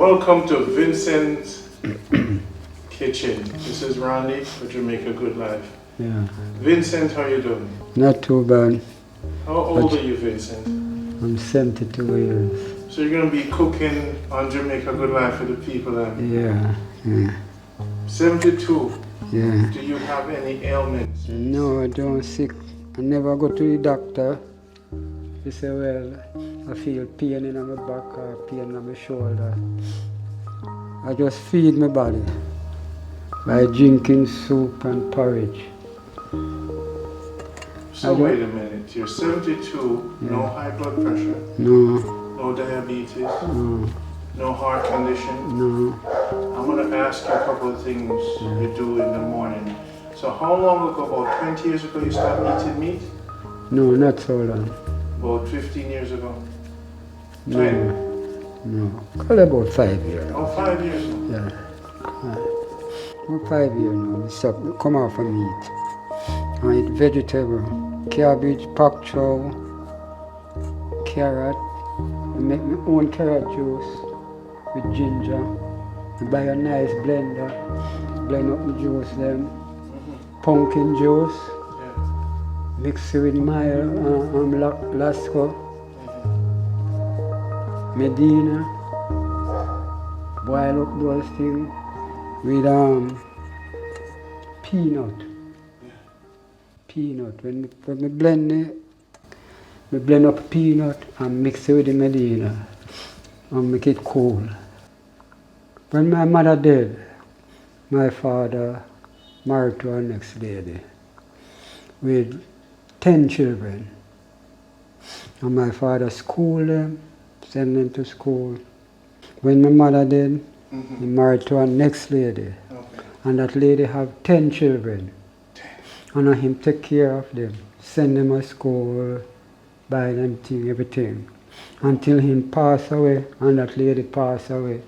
Welcome to Vincent's Kitchen. This is Randy for Jamaica Good Life. Yeah. Vincent, how you doing? Not too bad. How old are you, Vincent? I'm 72 years. So you're going to be cooking on Jamaica Good Life for the people then? Yeah. 72? Yeah. Do you have any ailments? No, I don't sick. I never go to the doctor. They say, well, I feel pain in my back or pain in my shoulder. I just feed my body by drinking soup and porridge. So wait a minute, you're 72, Yeah. no high blood pressure, No, no diabetes, no, no heart condition. no. I'm going to ask you a couple of things you do in the morning. So how long ago, about 20 years ago, you stopped eating meat? No, not so long. About 15 years ago? No, no. Call about 5 years. Oh, 5 years ago. Yeah. About 5 years now. I stop, come off of meat. I eat vegetable, cabbage, pak chow, carrot. I make my own carrot juice with ginger. I buy a nice blender, blend up the juice then. Pumpkin juice, Yeah. mix it with mild Lasco, Medina. Boil up those things with peanut. Peanut. When I blend it, I blend up peanut and mix it with the Medina and make it cool. When my mother died, my father married to our next lady with 10 children. And my father schooled them, sent them to school. When my mother died, he married to our next lady. Okay. And that lady have 10 children. 10. And him take care of them, send them to school, buy them thing, everything. Until him pass away and that lady pass away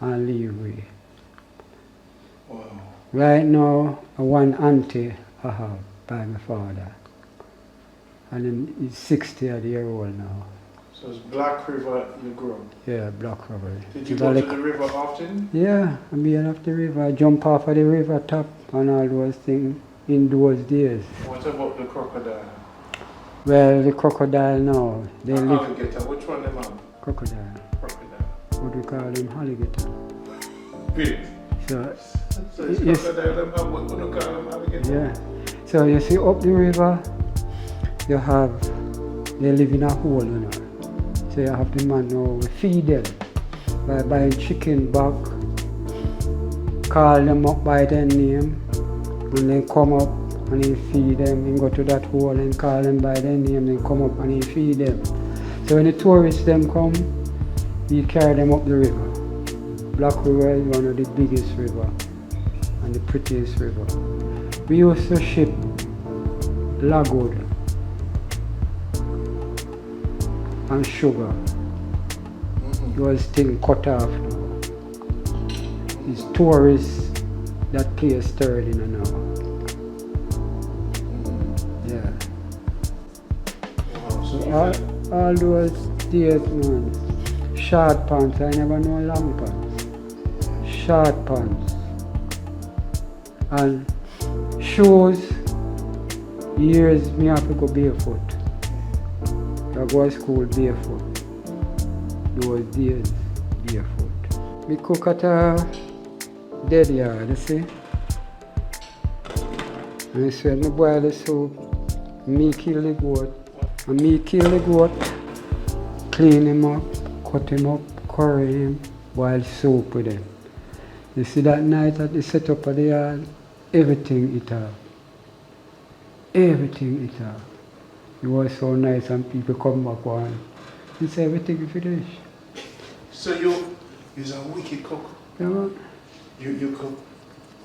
and leave me. Wow. Right now, one auntie I have by my father. And then he's 60-year-old now. So it's Black River you grew up. Yeah, Black River. Did you go to the river often? Yeah, I'm being off the river. I jump off of the river top and all those things in those days. What about the crocodile? Well, the crocodile now, they live... Alligator, which one them have? Crocodile. Crocodile. What do we call them? Alligator. Really? So, So it's yes. crocodile them have, what do you call them? Alligator? yeah. So you see up the river, you have, they live in a hole, you know. So you have the man now feed them by buying chicken back, call them up by their name, and then come up and he feed them, and go to that hole and call them by their name, then come up and he feed them. So when the tourists them come, he carry them up the river. Black River is one of the biggest river and the prettiest river. We used to ship logwood and sugar. Those things cut off now. It's tourists that place stirred in now. Yeah. Wow, so So all those days, man, short pants, I never know long pants. Short pants. And shoes, years me have to go barefoot. I go to school barefoot. Those days, barefoot. We cook at a dead yard, you see. And so when I boil the soup, me kill the goat. And me kill the goat, clean him up, cut him up, curry him, boil soup with him. You see that night at the setup of the yard, everything it up. Everything it up. It was so nice and people come back one. It's everything finished. So you're a wicked cook. Yeah. You cook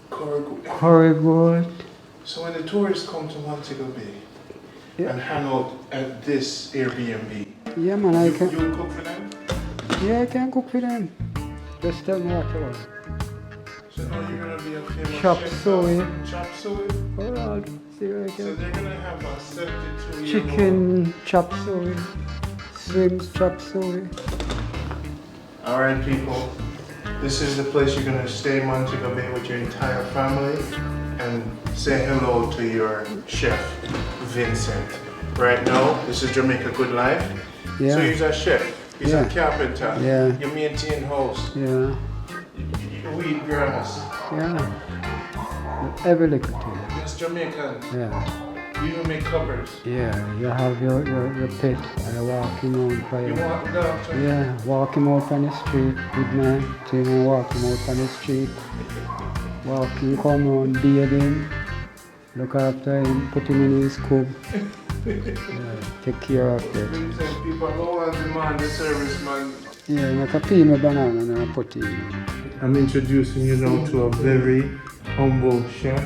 curry goat. Curry goat. So when the tourists come to Montego Bay Yeah. and hang out at this Airbnb, Yeah man, I can. you cook for them? Yeah, I can cook for them. Just tell me what you want. So now you're gonna be a famous Chop chef. suey. Chop suey. Alright, see what I So can. they're gonna have a 72-year-old. Chicken chop suey. Shrimp chop suey. All right, people. This is the place you're gonna stay in Montego Bay with your entire family and say hello to your chef, Vincent. Right now, this is Jamaica Good Life. Yeah. So he's a chef, he's Yeah. a carpenter, Yeah. you maintain house, Yeah. you weed grass. Yeah. Every little thing. It's Jamaican, Yeah. you even make covers. Yeah. You have your pet. I walk him out by You want the dog to yeah, walk him out on the street with my team and walk him out on the street. Walk him, come on, bathe him, look after him, put him in his coop. Take care of it. Vincent, people don't want the man, the service man. Yeah, make a peel my banana and I put it in. I'm introducing you now to a very humble chef,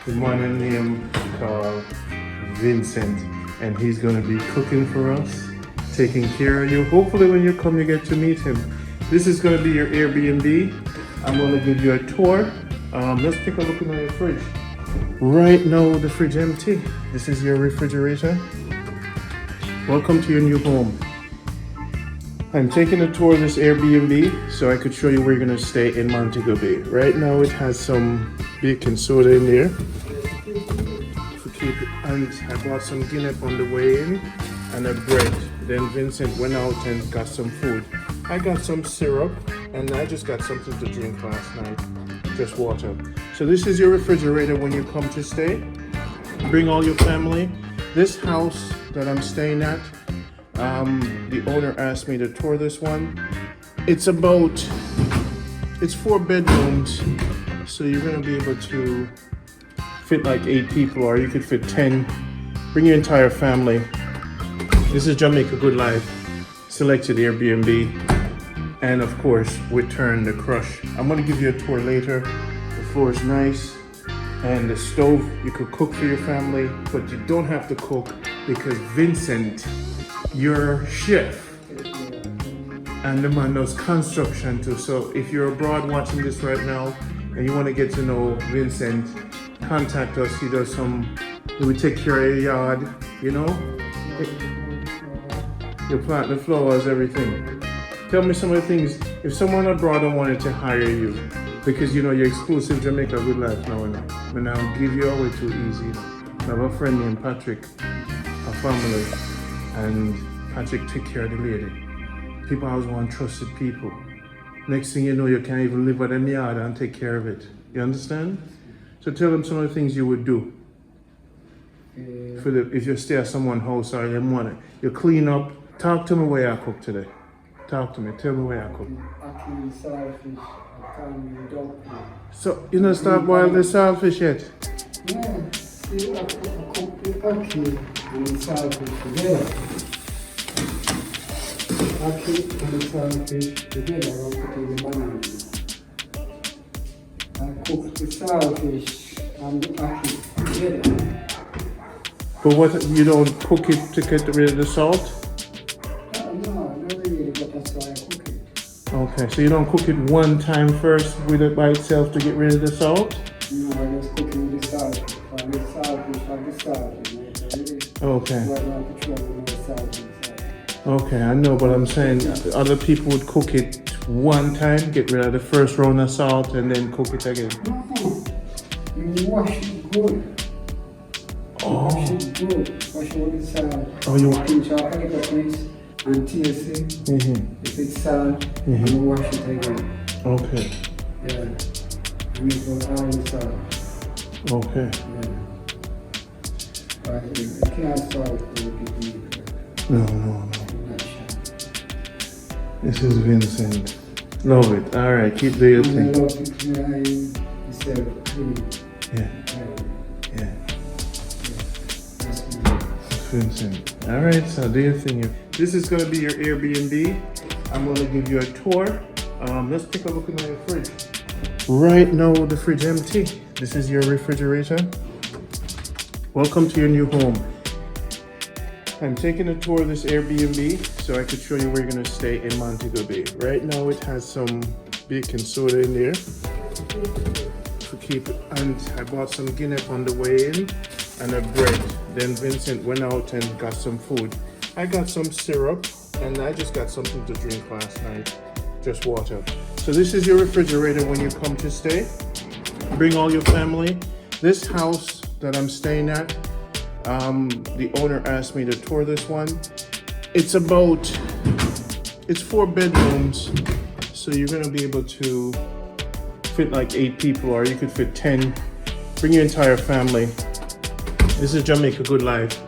the man named called Vincent, and he's going to be cooking for us, taking care of you. Hopefully when you come you get to meet him. This is going to be your Airbnb. I'm going to give you a tour. Let's take a look in your fridge. Right now the fridge empty. This is your refrigerator. Welcome to your new home. I'm taking a tour of this Airbnb so I could show you where you're going to stay in Montego Bay. Right now it has some baking soda in there. And I bought some Guinness on the way in and a bread. Then Vincent went out and got some food. I got some syrup and I just got something to drink last night. Just water. So this is your refrigerator when you come to stay. Bring all your family. This house that I'm staying at, the owner asked me to tour this one. It's 4 bedrooms, so you're gonna be able to fit like 8 people, or you could fit 10. Bring your entire family. This is Jamaica Good Life, selected Airbnb, and of course, return the crush. I'm gonna give you a tour later. The floor is nice, and the stove, you could cook for your family, but you don't have to cook because Vincent, your chef, and the man does construction too. So if you're abroad watching this right now and you want to get to know Vincent, contact us. He will take care of your yard, you know? You plant the flowers, everything. Tell me some of the things, if someone abroad wanted to hire you, because you know you're exclusive Jamaica Good Life now, and I'll give you away too easy. I have a friend named Patrick, a family, and Patrick take care of the lady. People always want trusted people. Next thing you know, you can't even live at them yard and take care of it. You understand? So tell them some of the things you would do. If you stay at someone's house or you clean up. Talk to me where I cook today. Talk to me. Tell me where I cook. Actually, saltfish, I can't duck. So you don't start boiling the saltfish yet? Yeah, see, I cook the ackee and the saltfish together. Ackee and the saltfish together, I'll put in the banana. I cook the saltfish and the ackee together. But what, you don't cook it to get rid of the salt? No, not really, but that's why I cook it. Okay, so you don't cook it one time first with it by itself to get rid of the salt? No, I just cook it with the saltfish. And the saltfish and the salt, you know, Okay. so I don't have to try with the salt inside. Okay, I know, but I'm saying other people would cook it one time, get rid of the first round of salt, and then cook it again. No, you wash it good. Wash it good. Wash it with the salt. Oh, you pinch off a little piece and taste it. If it's salt, you wash it again. Okay. Yeah. And it will all the salt. Okay. Yeah. But you can't salt it with meat. No. This is Vincent. Love it. All right, keep doing your I thing. love it when instead of clean. Yeah. That's me. Vincent. All right, so do your thing. This is going to be your Airbnb. I'm going to give you a tour. Let's take a look in your fridge. Right now, the fridge empty. This is your refrigerator. Welcome to your new home. I'm taking a tour of this Airbnb so I could show you where you're going to stay in Montego Bay. Right now, it has some baking soda in there to keep it, and I bought some Guinness on the way in and a bread. Then Vincent went out and got some food. I got some syrup and I just got something to drink last night, just water. So this is your refrigerator when you come to stay. Bring all your family. This house that I'm staying at, the owner asked me to tour this one. It's 4 bedrooms, so you're gonna be able to fit like 8 people, or you could fit 10. Bring your entire family. This is Jamaica Good Life,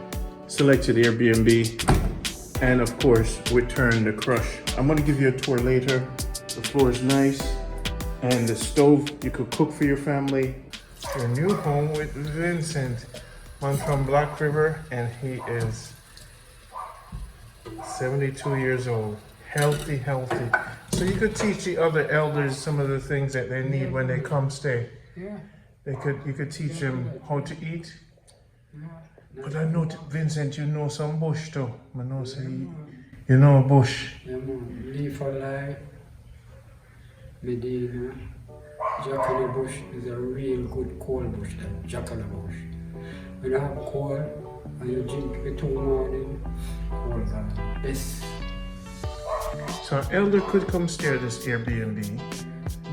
selected Airbnb, and of course, return the crush. I'm gonna give you a tour later. The floor is nice, and the stove, you could cook for your family. Your new home with Vincent. I'm from Black River, and he is 72 years old. Healthy. So you could teach the other elders some of the things that they need when they come stay. Yeah. You could teach them how to eat. But I know, Vincent, you know some bush too. I know, say, you know a bush. Yeah, man. Leaf for life. Medina. Jacana bush is a real good cold bush, that jacana bush. When you have cold and you drink it tomorrow morning, cold are best. So an elder could come stay at this Airbnb.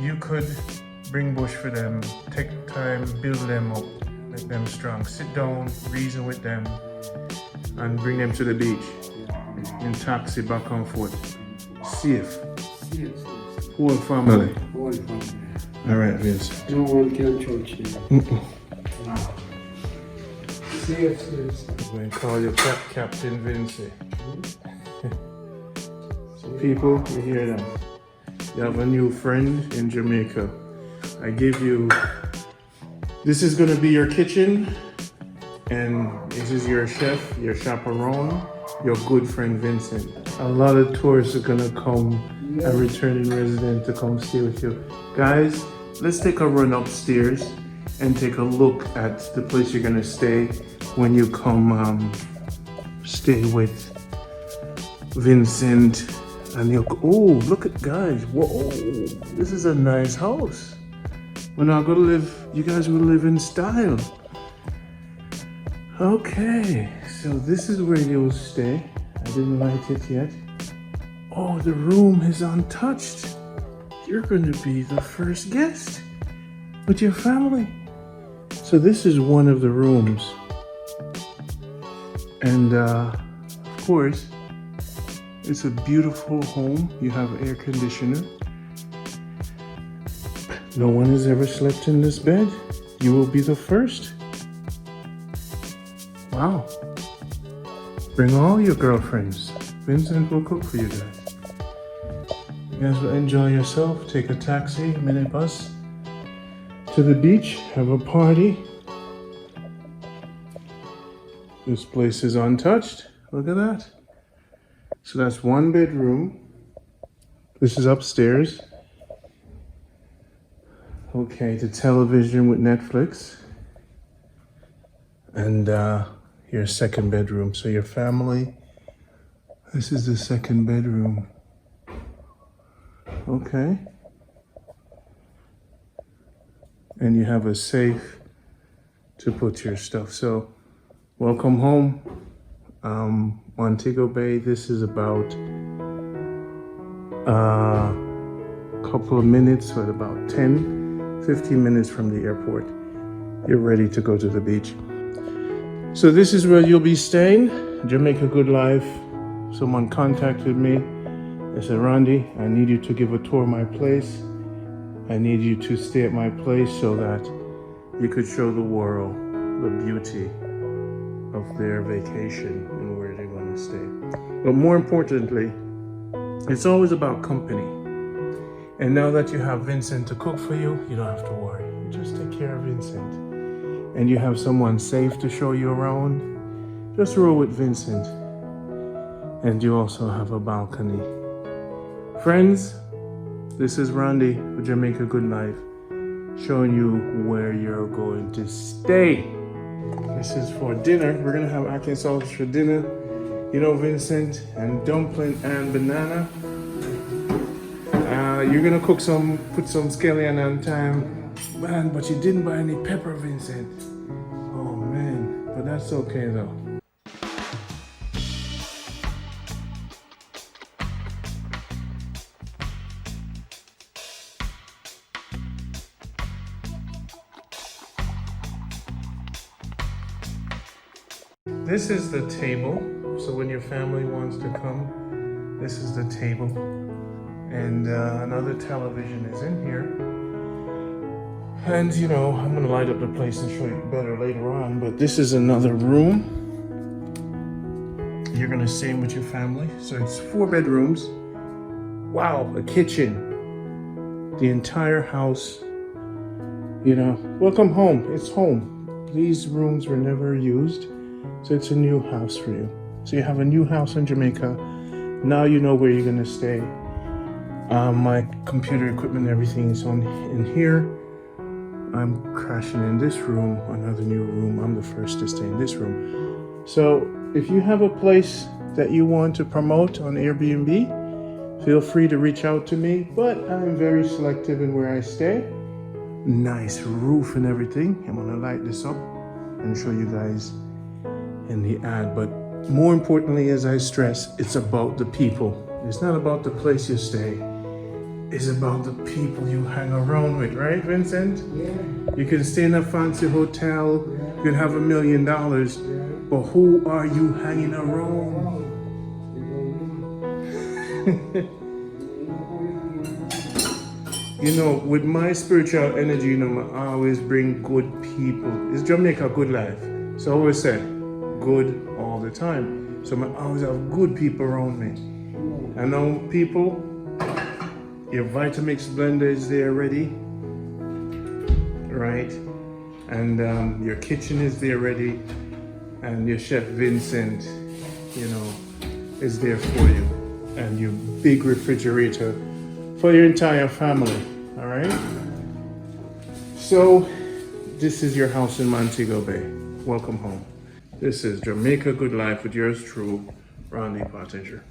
You could bring bush for them, take time, build them up, make them strong. Sit down, reason with them, and bring them to the beach. In taxi back and forth. Safe. Yes. Whole family. Whole family. All right, Vince. No one can touch you. Safe. I'm going to call you Captain Vincent. So people, you hear that? You have a new friend in Jamaica. I gave you, this is going to be your kitchen, and this is your chef, your chaperone, your good friend Vincent. A lot of tourists are going to come, a returning resident to come stay with you. Guys, let's take a run upstairs and take a look at the place you're going to stay when you come stay with Vincent. And you'll, oh, look at guys, whoa, this is a nice house. We're not gonna live, you guys will live in style. Okay, so this is where you'll stay. I didn't light it yet. Oh, the room is untouched. You're gonna be the first guest with your family. So this is one of the rooms. And of course, it's a beautiful home. You have air conditioner. No one has ever slept in this bed. You will be the first. Wow. Bring all your girlfriends. Vincent will cook for you guys. You guys will enjoy yourself. Take a taxi, minibus to the beach. Have a party. This place is untouched. Look at that. So that's 1 bedroom. This is upstairs. Okay, the television with Netflix. And your 2nd bedroom. So your family, this is the 2nd bedroom. Okay. And you have a safe to put your stuff. So welcome home. Montego Bay, this is about a couple of minutes, or about 10-15 minutes from the airport. You're ready to go to the beach. So this is where you'll be staying, Jamaica Good Life. Someone contacted me. They said, Randy, I need you to give a tour of my place. I need you to stay at my place so that you could show the world the beauty of their vacation and where they're going to stay. But more importantly, it's always about company. And now that you have Vincent to cook for you, you don't have to worry. You just take care of Vincent. And you have someone safe to show you around. Just roll with Vincent. And you also have a balcony. Friends, this is Randy with Jamaica Good Life, showing you where you're going to stay. This is for dinner. We're gonna have Arkansas sausage for dinner. You know, Vincent, and dumpling and banana. You're gonna put some scallion on time. Man, but you didn't buy any pepper, Vincent. Oh man, but that's okay though. this is the table. So when your family wants to come, this is the table. And another television is in here. And you know, I'm gonna light up the place and show you better later on, but this is another room. You're gonna stay in with your family. So it's 4 bedrooms. Wow, a kitchen. The entire house, you know, welcome home, it's home. These rooms were never used, so it's a new house for you. So you have a new house in Jamaica. Now you know where you're gonna stay. My computer equipment, everything is in here. I'm crashing in this room, another new room. I'm the first to stay in this room. So if you have a place that you want to promote on Airbnb, feel free to reach out to me, but I'm very selective in where I stay. Nice roof and everything. I'm gonna light this up and show you guys in the ad. But more importantly, as I stress, it's about the people. It's not about the place you stay. It's about the people you hang around with, right, Vincent? Yeah. You can stay in a fancy hotel, you can have $1 million, but who are you hanging around? You know, with my spiritual energy, you know, I always bring good people. It's Jamaica, good life. So I always say, good all the time. So I always have good people around me. I know people, your Vitamix blender is there ready, right? And your kitchen is there ready. And your Chef Vincent, you know, is there for you. And your big refrigerator for your entire family, all right? So this is your house in Montego Bay. Welcome home. This is Jamaica Good Life with yours true, Randy Pottinger.